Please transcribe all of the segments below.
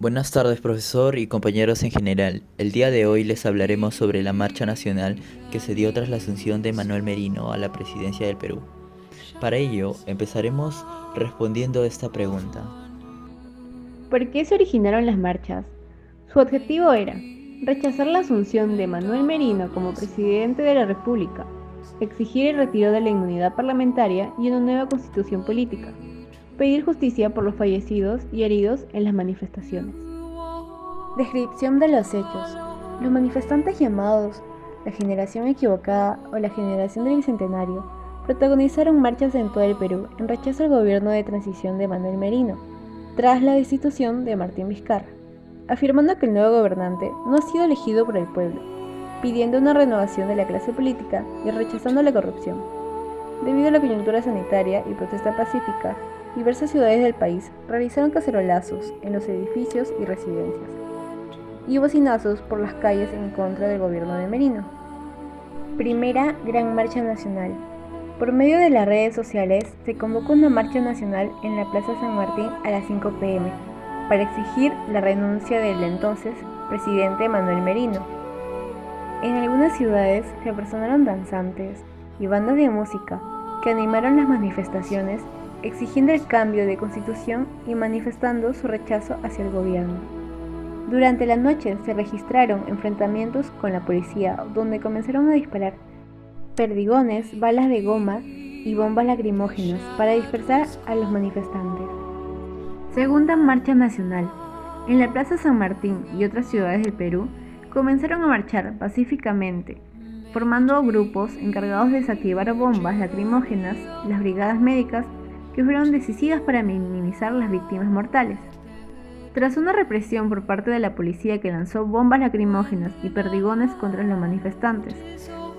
Buenas tardes, profesor y compañeros en general. El día de hoy les hablaremos sobre la marcha nacional que se dio tras la asunción de Manuel Merino a la presidencia del Perú. Para ello, empezaremos respondiendo esta pregunta. ¿Por qué se originaron las marchas? Su objetivo era rechazar la asunción de Manuel Merino como presidente de la República, exigir el retiro de la inmunidad parlamentaria y una nueva constitución política, pedir justicia por los fallecidos y heridos en las manifestaciones. Descripción de los hechos. Los manifestantes llamados la generación equivocada o la generación del bicentenario protagonizaron marchas en todo el Perú en rechazo al gobierno de transición de Manuel Merino, tras la destitución de Martín Vizcarra, afirmando que el nuevo gobernante no ha sido elegido por el pueblo, pidiendo una renovación de la clase política y rechazando la corrupción. Debido a la coyuntura sanitaria y protesta pacífica, diversas ciudades del país realizaron cacerolazos en los edificios y residencias, y bocinazos por las calles en contra del gobierno de Merino. Primera Gran Marcha Nacional. Por medio de las redes sociales se convocó una marcha nacional en la Plaza San Martín a las 5 p.m. para exigir la renuncia del entonces presidente Manuel Merino. En algunas ciudades se apersonaron danzantes y bandas de música que animaron las manifestaciones exigiendo el cambio de constitución y manifestando su rechazo hacia el gobierno. Durante la noche se registraron enfrentamientos con la policía donde comenzaron a disparar perdigones, balas de goma y bombas lacrimógenas para dispersar a los manifestantes. Segunda Marcha Nacional. En la Plaza San Martín y otras ciudades del Perú comenzaron a marchar pacíficamente, formando grupos encargados de desactivar bombas lacrimógenas, las brigadas médicas, que fueron decisivas para minimizar las víctimas mortales. Tras una represión por parte de la policía que lanzó bombas lacrimógenas y perdigones contra los manifestantes,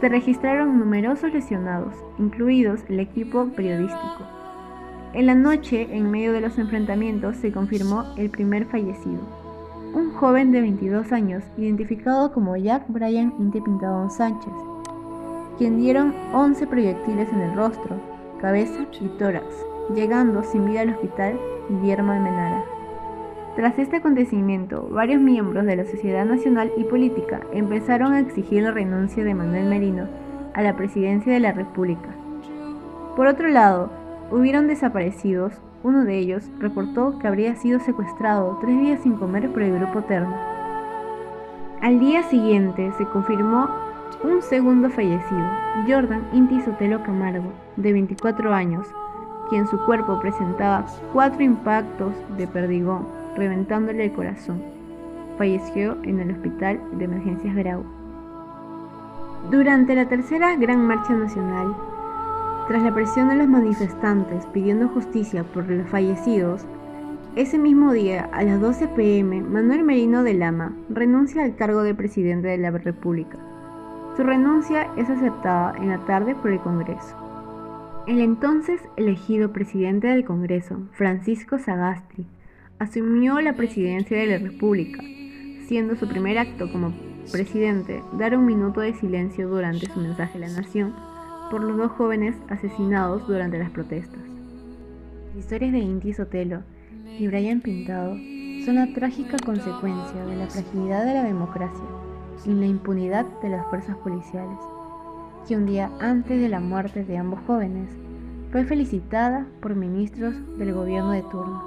se registraron numerosos lesionados, incluidos el equipo periodístico. En la noche, en medio de los enfrentamientos, se confirmó el primer fallecido, un joven de 22 años identificado como Jack Brian Inte Pintado Sánchez, quien dieron 11 proyectiles en el rostro, cabeza y tórax, llegando sin vida al hospital Guillermo Almenara. Tras este acontecimiento, varios miembros de la sociedad nacional y política empezaron a exigir la renuncia de Manuel Merino a la presidencia de la República. Por otro lado, hubieron desaparecidos. Uno de ellos reportó que habría sido secuestrado 3 días sin comer por el grupo Terno. Al día siguiente se confirmó un segundo fallecido, Jordan Inti Sotelo Camargo, de 24 años, quien su cuerpo presentaba 4 impactos de perdigón, reventándole el corazón. Falleció en el Hospital de Emergencias Grau. Durante la tercera Gran Marcha Nacional, tras la presión de los manifestantes pidiendo justicia por los fallecidos, ese mismo día, a las 12 p.m., Manuel Merino de Lama renuncia al cargo de presidente de la República. Su renuncia es aceptada en la tarde por el Congreso. El entonces elegido presidente del Congreso, Francisco Sagasti, asumió la presidencia de la República, siendo su primer acto como presidente dar un minuto de silencio durante su mensaje a la nación por los 2 jóvenes asesinados durante las protestas. Las historias de Inti Sotelo y Brian Pintado son la trágica consecuencia de la fragilidad de la democracia y la impunidad de las fuerzas policiales, que un día antes de la muerte de ambos jóvenes fue felicitada por ministros del gobierno de turno.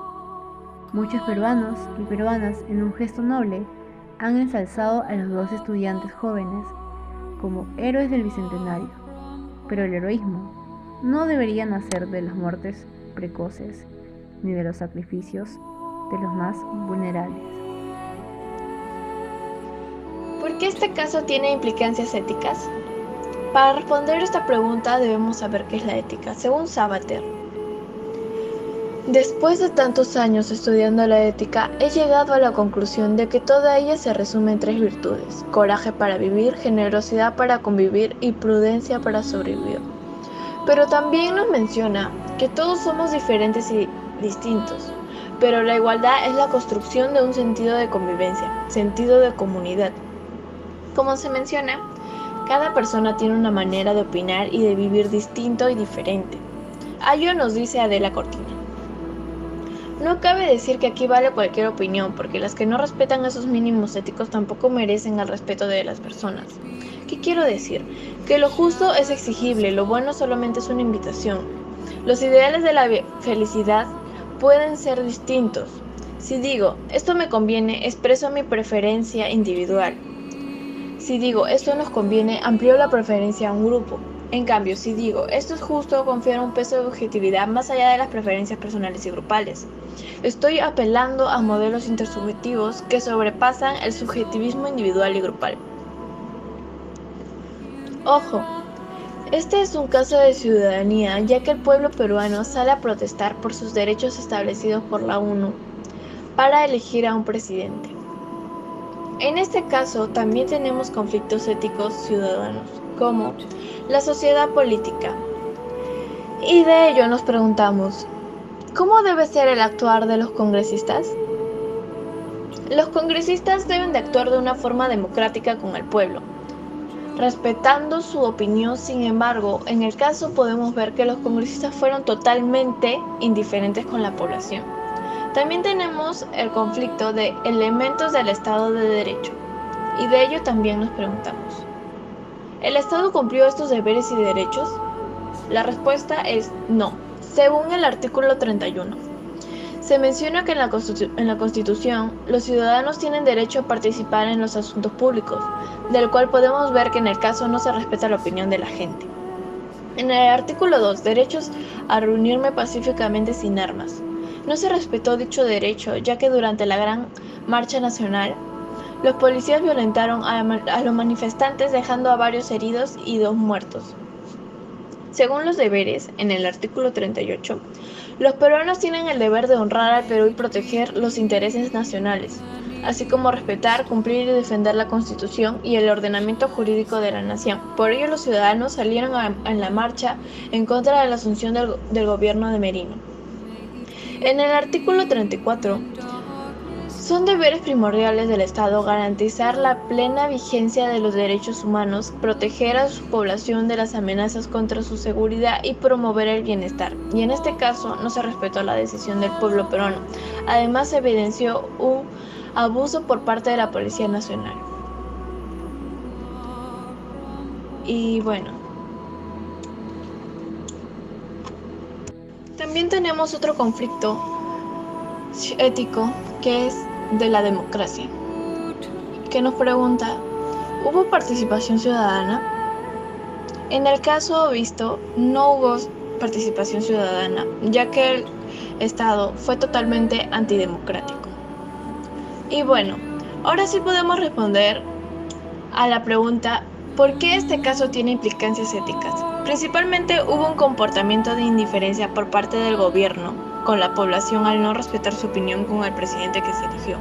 Muchos peruanos y peruanas, en un gesto noble, han ensalzado a los 2 estudiantes jóvenes como héroes del bicentenario, pero el heroísmo no debería nacer de las muertes precoces ni de los sacrificios de los más vulnerables. ¿Por qué este caso tiene implicancias éticas? Para responder esta pregunta debemos saber qué es la ética, según Sabater. Después de tantos años estudiando la ética, he llegado a la conclusión de que toda ella se resume en 3 virtudes: coraje para vivir, generosidad para convivir y prudencia para sobrevivir. Pero también nos menciona que todos somos diferentes y distintos, pero la igualdad es la construcción de un sentido de convivencia, sentido de comunidad. Como se menciona, cada persona tiene una manera de opinar y de vivir distinto y diferente. A ello nos dice Adela Cortina. No cabe decir que aquí vale cualquier opinión, porque las que no respetan esos mínimos éticos tampoco merecen el respeto de las personas. ¿Qué quiero decir? Que lo justo es exigible, lo bueno solamente es una invitación. Los ideales de la felicidad pueden ser distintos. Si digo, esto me conviene, expreso mi preferencia individual. Si digo, esto nos conviene, amplío la preferencia a un grupo. En cambio, si digo, esto es justo, confiero un peso de objetividad más allá de las preferencias personales y grupales. Estoy apelando a modelos intersubjetivos que sobrepasan el subjetivismo individual y grupal. Ojo, este es un caso de ciudadanía, ya que el pueblo peruano sale a protestar por sus derechos establecidos por la ONU para elegir a un presidente. En este caso también tenemos conflictos éticos ciudadanos, como la sociedad política. Y de ello nos preguntamos, ¿cómo debe ser el actuar de los congresistas? Los congresistas deben de actuar de una forma democrática con el pueblo, respetando su opinión. Sin embargo, en el caso podemos ver que los congresistas fueron totalmente indiferentes con la población. También tenemos el conflicto de elementos del Estado de Derecho, y de ello también nos preguntamos, ¿el Estado cumplió estos deberes y derechos? La respuesta es no, según el artículo 31. Se menciona que en la Constitución los ciudadanos tienen derecho a participar en los asuntos públicos, del cual podemos ver que en el caso no se respeta la opinión de la gente. En el artículo 2, derechos a reunirme pacíficamente sin armas. No se respetó dicho derecho, ya que durante la Gran Marcha Nacional, los policías violentaron a los manifestantes, dejando a varios heridos y 2 muertos. Según los deberes, en el artículo 38, los peruanos tienen el deber de honrar al Perú y proteger los intereses nacionales, así como respetar, cumplir y defender la Constitución y el ordenamiento jurídico de la nación. Por ello, los ciudadanos salieron en la marcha en contra de la asunción del gobierno de Merino. En el artículo 34, son deberes primordiales del Estado garantizar la plena vigencia de los derechos humanos, proteger a su población de las amenazas contra su seguridad y promover el bienestar. Y en este caso no se respetó la decisión del pueblo peruano. Además, se evidenció un abuso por parte de la Policía Nacional. Y bueno, también tenemos otro conflicto ético que es de la democracia, que nos pregunta, ¿hubo participación ciudadana? En el caso visto, no hubo participación ciudadana, ya que el Estado fue totalmente antidemocrático. Y bueno, ahora sí podemos responder a la pregunta, ¿por qué este caso tiene implicancias éticas? Principalmente hubo un comportamiento de indiferencia por parte del gobierno con la población al no respetar su opinión con el presidente que se eligió.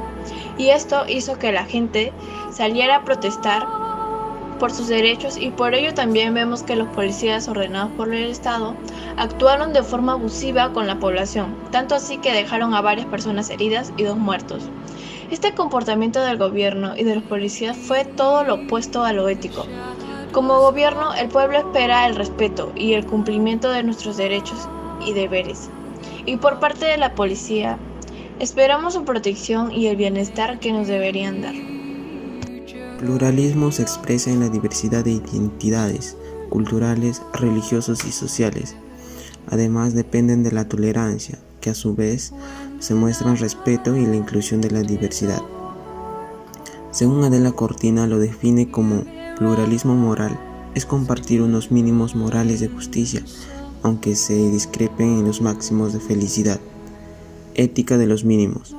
Y esto hizo que la gente saliera a protestar por sus derechos, y por ello también vemos que los policías ordenados por el Estado actuaron de forma abusiva con la población, tanto así que dejaron a varias personas heridas y 2 muertos. Este comportamiento del gobierno y de los policías fue todo lo opuesto a lo ético. Como gobierno, el pueblo espera el respeto y el cumplimiento de nuestros derechos y deberes. Y por parte de la policía, esperamos su protección y el bienestar que nos deberían dar. Pluralismo se expresa en la diversidad de identidades culturales, religiosos y sociales. Además, dependen de la tolerancia, que a su vez se muestran respeto y la inclusión de la diversidad. Según Adela Cortina, lo define como pluralismo moral, es compartir unos mínimos morales de justicia, aunque se discrepen en los máximos de felicidad. Ética de los mínimos.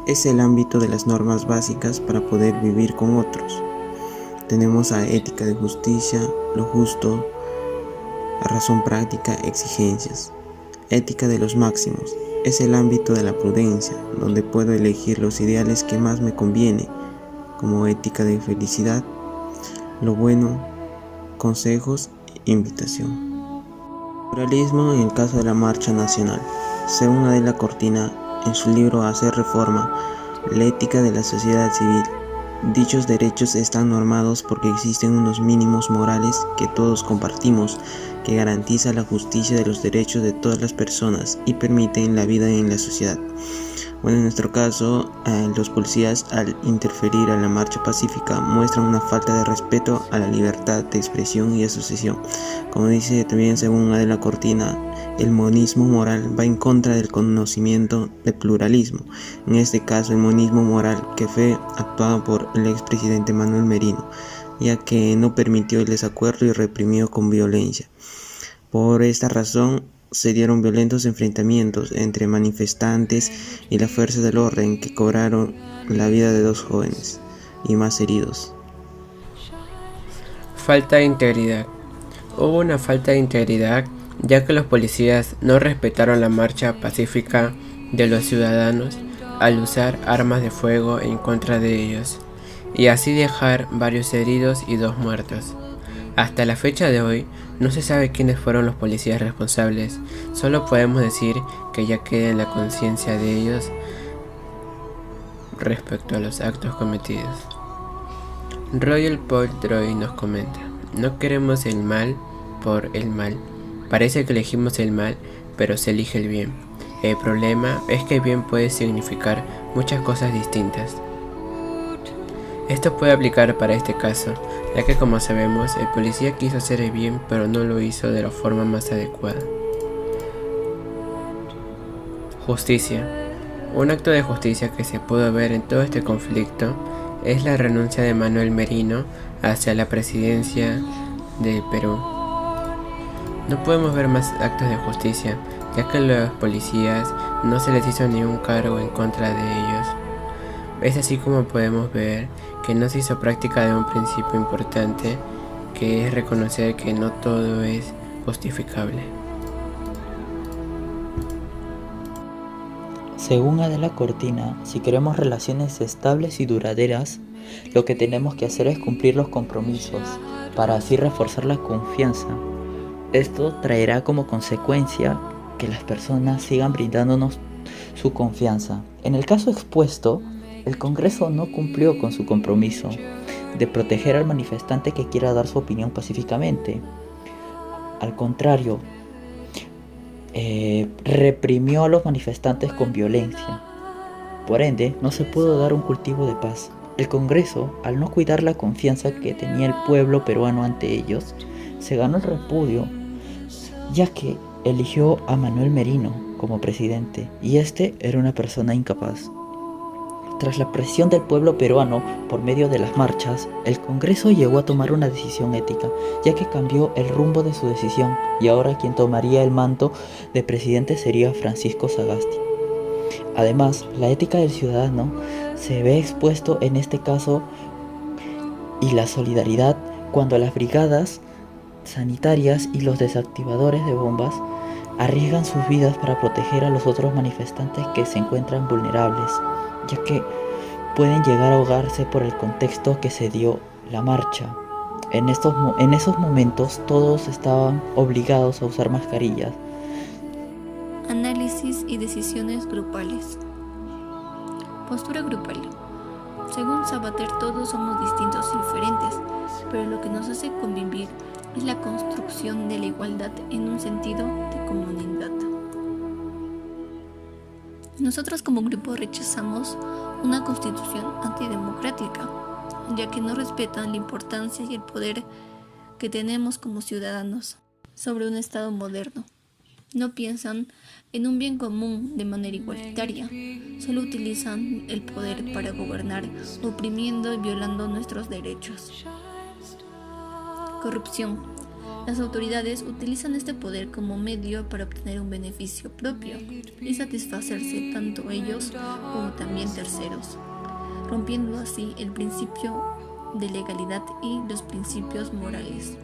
Es el ámbito de las normas básicas para poder vivir con otros. Tenemos a ética de justicia, lo justo, razón práctica, exigencias. Ética de los máximos. Es el ámbito de la prudencia, donde puedo elegir los ideales que más me conviene, como ética de felicidad, lo bueno, consejos, invitación. Pluralismo en el caso de la Marcha Nacional. Según Adela Cortina, en su libro Hacer Reforma, la ética de la sociedad civil, Dichos derechos están normados porque existen unos mínimos morales que todos compartimos, que garantizan la justicia de los derechos de todas las personas y permiten la vida en la sociedad. Bueno, en nuestro caso, los policías, al interferir a la marcha pacífica, muestran una falta de respeto a la libertad de expresión y asociación. Como dice también según Adela Cortina, el monismo moral va en contra del conocimiento del pluralismo. En este caso, el monismo moral que fue actuado por el expresidente Manuel Merino, ya que no permitió el desacuerdo y reprimió con violencia. Por esta razón, se dieron violentos enfrentamientos entre manifestantes y las fuerzas del orden que cobraron la vida de 2 jóvenes y más heridos. Falta de integridad. Hubo una falta de integridad ya que los policías no respetaron la marcha pacífica de los ciudadanos al usar armas de fuego en contra de ellos y así dejar varios heridos y 2 muertos. Hasta la fecha de hoy no se sabe quiénes fueron los policías responsables, solo podemos decir que ya queda en la conciencia de ellos respecto a los actos cometidos. Royal Paul Droy nos comenta: no queremos el mal por el mal, parece que elegimos el mal, pero se elige el bien. El problema es que el bien puede significar muchas cosas distintas. Esto puede aplicar para este caso, ya que como sabemos, el policía quiso hacer el bien, pero no lo hizo de la forma más adecuada. Justicia. Un acto de justicia que se pudo ver en todo este conflicto es la renuncia de Manuel Merino hacia la presidencia del Perú. No podemos ver más actos de justicia, ya que a los policías no se les hizo ningún cargo en contra de ellos. Es así como podemos ver que no se hizo práctica de un principio importante, que es reconocer que no todo es justificable. Según Adela Cortina, si queremos relaciones estables y duraderas, lo que tenemos que hacer es cumplir los compromisos, para así reforzar la confianza. Esto traerá como consecuencia que las personas sigan brindándonos su confianza. En el caso expuesto, el Congreso no cumplió con su compromiso de proteger al manifestante que quiera dar su opinión pacíficamente. Al contrario, reprimió a los manifestantes con violencia. Por ende, no se pudo dar un cultivo de paz. El Congreso, al no cuidar la confianza que tenía el pueblo peruano ante ellos, se ganó el repudio, ya que eligió a Manuel Merino como presidente, y este era una persona incapaz. Tras la presión del pueblo peruano por medio de las marchas, el Congreso llegó a tomar una decisión ética, ya que cambió el rumbo de su decisión, y ahora quien tomaría el manto de presidente sería Francisco Sagasti. Además, la ética del ciudadano se ve expuesto en este caso, y la solidaridad cuando las brigadas sanitarias y los desactivadores de bombas arriesgan sus vidas para proteger a los otros manifestantes que se encuentran vulnerables, ya que pueden llegar a ahogarse por el contexto que se dio la marcha. En esos momentos todos estaban obligados a usar mascarillas. Análisis y decisiones grupales. Postura grupal. Según Sabater, todos somos distintos y diferentes, pero lo que nos hace convivir es la construcción de la igualdad en un sentido de comunidad. Nosotros como grupo rechazamos una constitución antidemocrática, ya que no respetan la importancia y el poder que tenemos como ciudadanos sobre un Estado moderno. No piensan en un bien común de manera igualitaria, solo utilizan el poder para gobernar, oprimiendo y violando nuestros derechos. Corrupción. Las autoridades utilizan este poder como medio para obtener un beneficio propio y satisfacerse tanto ellos como también terceros, rompiendo así el principio de legalidad y los principios morales.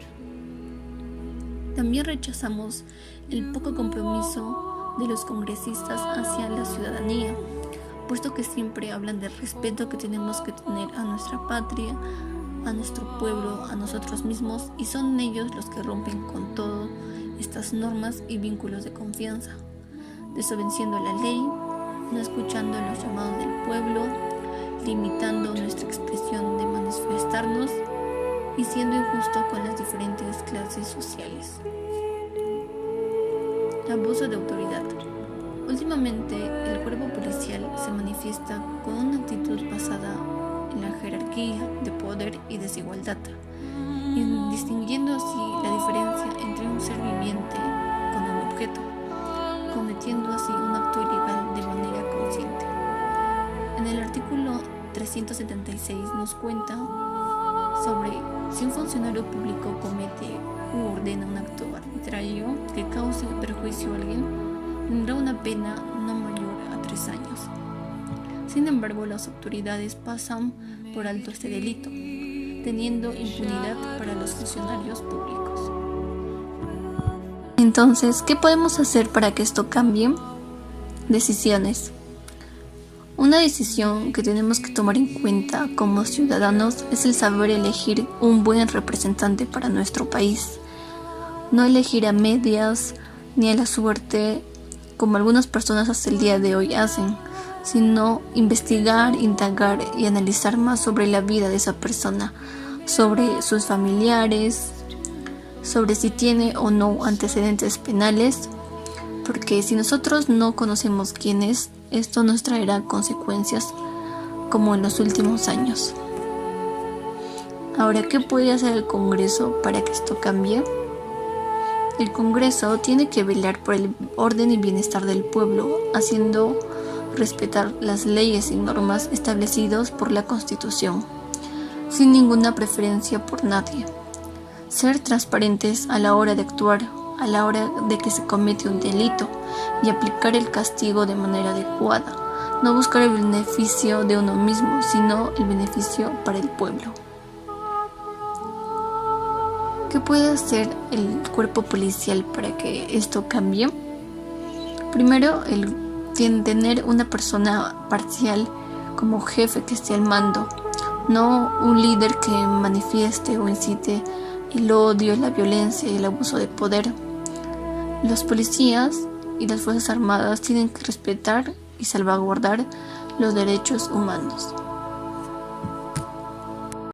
También rechazamos el poco compromiso de los congresistas hacia la ciudadanía, puesto que siempre hablan del respeto que tenemos que tener a nuestra patria, a nuestro pueblo, a nosotros mismos, y son ellos los que rompen con todas estas normas y vínculos de confianza, desobedeciendo la ley, no escuchando los llamados del pueblo, limitando nuestra expresión de manifestarnos y siendo injusto con las diferentes clases sociales. Abuso de autoridad. Últimamente, el cuerpo policial se manifiesta con una actitud basada en la jerarquía de poder y desigualdad, distinguiendo así la diferencia entre un ser viviente con un objeto, cometiendo así un acto ilegal de manera consciente. En el artículo 376 nos cuenta sobre si un funcionario público comete u ordena un acto arbitrario que cause perjuicio a alguien, tendrá una pena no mayor a 3 años. Sin embargo, las autoridades pasan por alto este delito, teniendo impunidad para los funcionarios públicos. Entonces, ¿qué podemos hacer para que esto cambie? Decisiones. Una decisión que tenemos que tomar en cuenta como ciudadanos es el saber elegir un buen representante para nuestro país. No elegir a medias ni a la suerte como algunas personas hasta el día de hoy hacen, sino investigar, indagar y analizar más sobre la vida de esa persona, sobre sus familiares, sobre si tiene o no antecedentes penales, porque si nosotros no conocemos quién es, esto nos traerá consecuencias como en los últimos años. Ahora, ¿qué puede hacer el Congreso para que esto cambie? El Congreso tiene que velar por el orden y bienestar del pueblo, haciendo respetar las leyes y normas establecidas por la Constitución, sin ninguna preferencia por nadie. Ser transparentes a la hora de actuar, a la hora de que se comete un delito, y aplicar el castigo de manera adecuada. No buscar el beneficio de uno mismo, sino el beneficio para el pueblo. ¿Qué puede hacer el cuerpo policial para que esto cambie? Primero, tener una persona parcial como jefe que esté al mando, no un líder que manifieste o incite el odio, la violencia y el abuso de poder. Los policías y las Fuerzas Armadas tienen que respetar y salvaguardar los derechos humanos.